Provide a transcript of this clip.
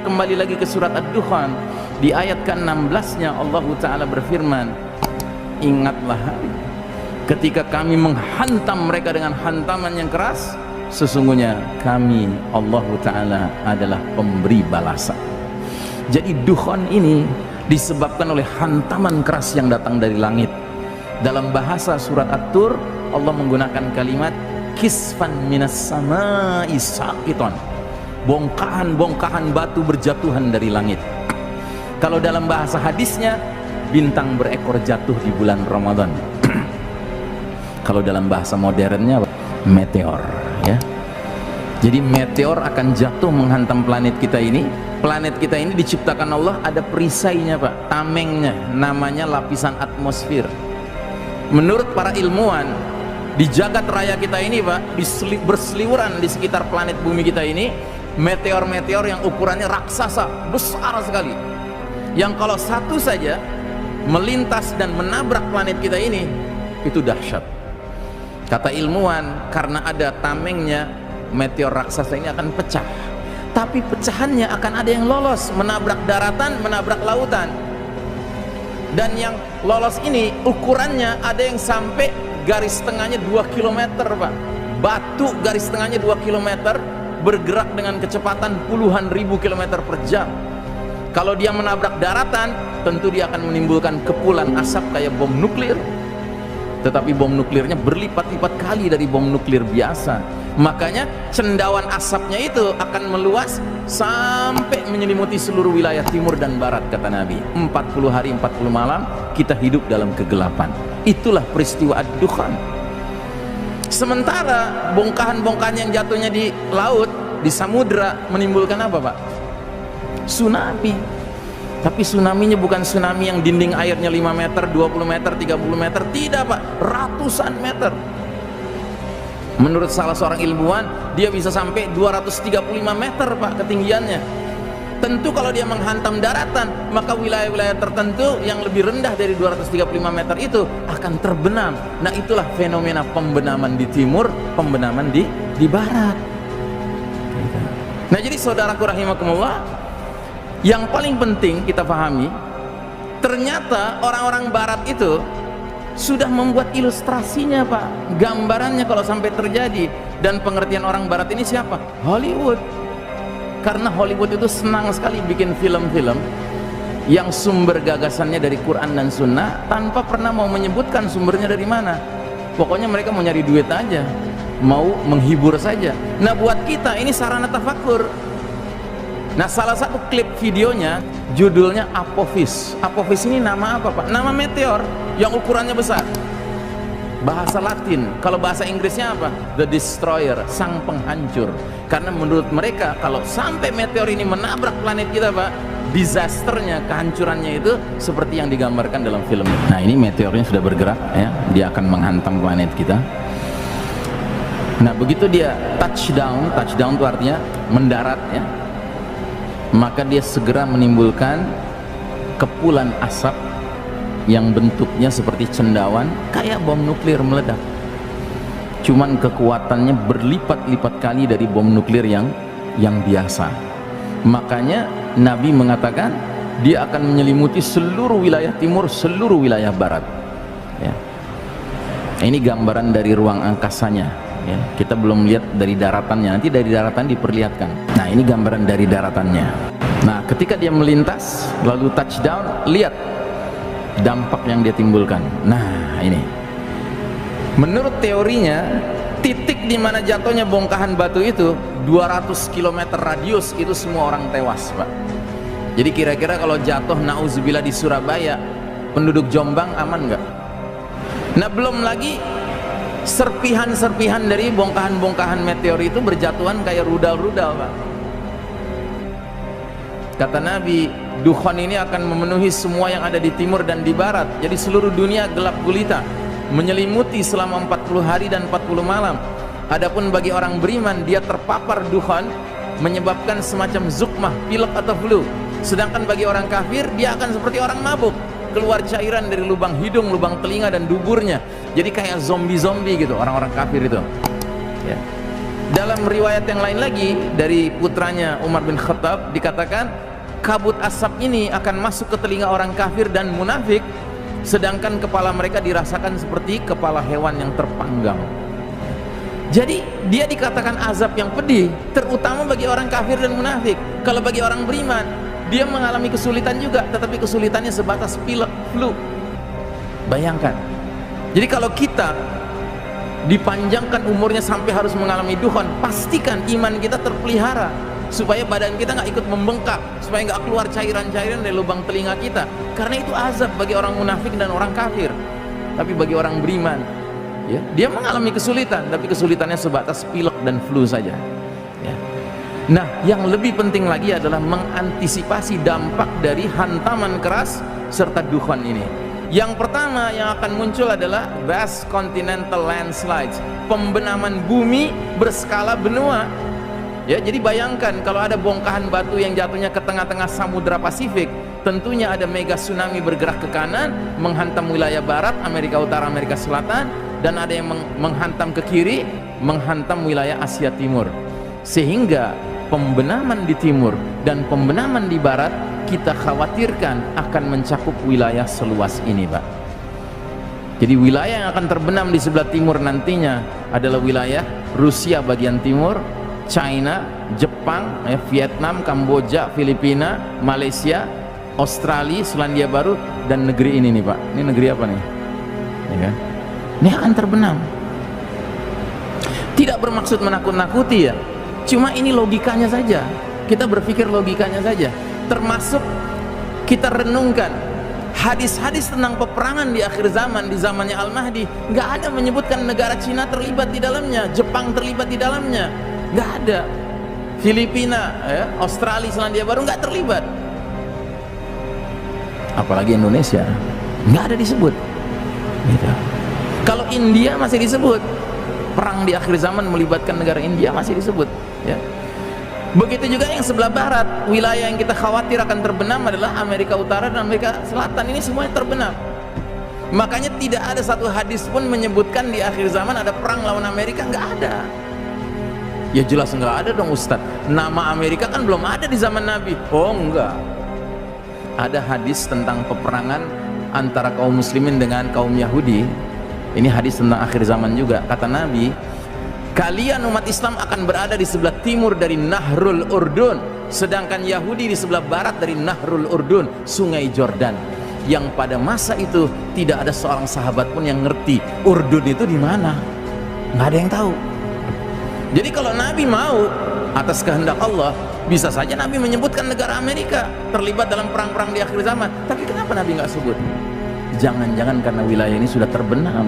Kembali lagi ke surat Ad-Dukhan, di ayat ke-16-nya Allah Ta'ala berfirman, ingatlah hari ketika kami menghantam mereka dengan hantaman yang keras, sesungguhnya kami Allah Ta'ala adalah pemberi balasan. Jadi Dukhan ini disebabkan oleh hantaman keras yang datang dari langit. Dalam bahasa surat At-Tur, Allah menggunakan kalimat kisfan minas sama'i saqiton, bongkahan-bongkahan batu berjatuhan dari langit. Kalau dalam bahasa hadisnya, bintang berekor jatuh di bulan Ramadan. Kalau dalam bahasa modernnya, meteor, ya. Jadi meteor akan jatuh menghantam planet kita ini. Planet kita ini diciptakan Allah, ada perisainya Pak, tamengnya, namanya lapisan atmosfer. Menurut para ilmuwan, di jagat raya kita ini Pak, berseliweran di sekitar planet bumi kita ini, meteor-meteor yang ukurannya raksasa, besar sekali, yang kalau satu saja melintas dan menabrak planet kita ini, itu dahsyat. Kata ilmuwan, karena ada tamengnya, meteor raksasa ini akan pecah, tapi pecahannya akan ada yang lolos, menabrak daratan, menabrak lautan. Dan yang lolos ini ukurannya ada yang sampai garis tengahnya 2 km Pak. Batu garis tengahnya 2 km, bergerak dengan kecepatan puluhan ribu kilometer per jam. Kalau dia menabrak daratan, tentu dia akan menimbulkan kepulan asap kayak bom nuklir. Tetapi bom nuklirnya berlipat-lipat kali dari bom nuklir biasa. Makanya cendawan asapnya itu akan meluas sampai menyelimuti seluruh wilayah timur dan barat, kata Nabi. 40 hari 40 malam kita hidup dalam kegelapan. Itulah peristiwa Ad-Dukhan. Sementara bongkahan-bongkahan yang jatuhnya di laut, di samudra, menimbulkan apa Pak? Tsunami. Tapi tsunaminya bukan tsunami yang dinding airnya 5 meter, 20 meter, 30 meter. Tidak Pak, ratusan meter. Menurut salah seorang ilmuwan, dia bisa sampai 235 meter Pak ketinggiannya. Tentu kalau dia menghantam daratan, maka wilayah-wilayah tertentu yang lebih rendah dari 235 meter itu akan terbenam. Nah itulah fenomena pembenaman di timur, pembenaman di barat. Nah jadi saudaraku rahimakumullah, yang paling penting kita pahami, ternyata orang-orang barat itu sudah membuat ilustrasinya Pak, gambarannya kalau sampai terjadi. Dan pengertian orang barat ini siapa? Hollywood. Karena Hollywood itu senang sekali bikin film-film yang sumber gagasannya dari Quran dan Sunnah, tanpa pernah mau menyebutkan sumbernya dari mana. Pokoknya mereka mau nyari duit aja, mau menghibur saja. Nah buat kita ini sarana tafakur. Nah salah satu klip videonya judulnya Apophis. Apophis ini nama apa Pak? Nama meteor yang ukurannya besar. Bahasa Latin, kalau bahasa Inggrisnya apa? The Destroyer, sang penghancur. Karena menurut mereka kalau sampai meteor ini menabrak planet kita Pak, disasternya, kehancurannya itu seperti yang digambarkan dalam film. Nah ini meteornya sudah bergerak ya, dia akan menghantam planet kita. Nah begitu dia touchdown itu artinya mendarat ya, maka dia segera menimbulkan kepulan asap yang bentuknya seperti cendawan, kayak bom nuklir meledak. Cuman kekuatannya berlipat-lipat kali dari bom nuklir yang biasa. Makanya Nabi mengatakan dia akan menyelimuti seluruh wilayah timur, seluruh wilayah barat ya. Ini gambaran dari ruang angkasanya ya. Kita belum lihat dari daratannya, nanti dari daratan diperlihatkan. Nah ini gambaran dari daratannya. Nah ketika dia melintas lalu touchdown, lihat dampak yang dia timbulkan. Nah ini menurut teorinya, titik di mana jatuhnya bongkahan batu itu 200 km radius, itu semua orang tewas Pak. Jadi kira-kira kalau jatuh nauzubillah di Surabaya, penduduk Jombang aman nggak? Nah belum lagi serpihan-serpihan dari bongkahan-bongkahan meteor itu berjatuhan kayak rudal-rudal Pak. Kata Nabi, Dukhan ini akan memenuhi semua yang ada di timur dan di barat. Jadi seluruh dunia gelap gulita, menyelimuti selama 40 hari dan 40 malam. Adapun bagi orang beriman, dia terpapar Dukhan, menyebabkan semacam zukmah, pilek atau flu. Sedangkan bagi orang kafir, dia akan seperti orang mabuk, keluar cairan dari lubang hidung, lubang telinga dan duburnya. Jadi kayak zombie-zombie gitu orang-orang kafir itu ya. Dalam riwayat yang lain lagi dari putranya Umar bin Khattab dikatakan kabut asap ini akan masuk ke telinga orang kafir dan munafik, sedangkan kepala mereka dirasakan seperti kepala hewan yang terpanggang. Jadi dia dikatakan azab yang pedih, terutama bagi orang kafir dan munafik. Kalau bagi orang beriman, dia mengalami kesulitan juga, tetapi kesulitannya sebatas pilek, flu. Bayangkan. Jadi kalau kita dipanjangkan umurnya sampai harus mengalami dukhon, pastikan iman kita terpelihara, supaya badan kita nggak ikut membengkak, supaya nggak keluar cairan-cairan dari lubang telinga kita. Karena itu azab bagi orang munafik dan orang kafir. Tapi bagi orang beriman, ya, dia mengalami kesulitan, tapi kesulitannya sebatas pilek dan flu saja, ya. Nah, yang lebih penting lagi adalah mengantisipasi dampak dari hantaman keras serta dukhon ini. Yang pertama yang akan muncul adalah vast continental landslides, pembenaman bumi berskala benua. Ya, jadi bayangkan kalau ada bongkahan batu yang jatuhnya ke tengah-tengah Samudra Pasifik, tentunya ada mega tsunami bergerak ke kanan, menghantam wilayah barat, Amerika Utara, Amerika Selatan, dan ada yang menghantam ke kiri, menghantam wilayah Asia Timur. Sehingga pembenaman di timur dan pembenaman di barat kita khawatirkan akan mencakup wilayah seluas ini, Pak. Jadi wilayah yang akan terbenam di sebelah timur nantinya adalah wilayah Rusia bagian timur, China, Jepang, Vietnam, Kamboja, Filipina, Malaysia, Australia, Selandia Baru, dan negeri ini nih, Pak. Ini negeri apa nih? Ya kan? Ini akan terbenam. Tidak bermaksud menakut-nakuti ya, cuma ini logikanya saja. Kita berpikir logikanya saja. Termasuk kita renungkan hadis-hadis tentang peperangan di akhir zaman, di zamannya Al-Mahdi, nggak ada menyebutkan negara Cina terlibat di dalamnya, Jepang terlibat di dalamnya, nggak ada. Filipina, ya, Australia, Selandia Baru nggak terlibat. Apalagi Indonesia, nggak ada disebut. Gitu. Kalau India masih disebut, perang di akhir zaman melibatkan negara India masih disebut. Ya. Begitu juga yang sebelah barat, wilayah yang kita khawatir akan terbenam adalah Amerika Utara dan Amerika Selatan. Ini semuanya terbenam. Makanya tidak ada satu hadis pun menyebutkan di akhir zaman ada perang lawan Amerika, nggak ada. Ya jelas nggak ada dong Ustadz. Nama Amerika kan belum ada di zaman Nabi. Oh enggak. Ada hadis tentang peperangan antara kaum muslimin dengan kaum Yahudi. Ini hadis tentang akhir zaman juga. Kata Nabi, kalian umat Islam akan berada di sebelah timur dari Nahrul Urdun, sedangkan Yahudi di sebelah barat dari Nahrul Urdun, sungai Jordan. Yang pada masa itu tidak ada seorang sahabat pun yang ngerti Urdun itu di mana. Nggak ada yang tahu. Jadi kalau Nabi mau atas kehendak Allah, bisa saja Nabi menyebutkan negara Amerika terlibat dalam perang-perang di akhir zaman. Tapi kenapa Nabi nggak sebut? Jangan-jangan karena wilayah ini sudah terbenam.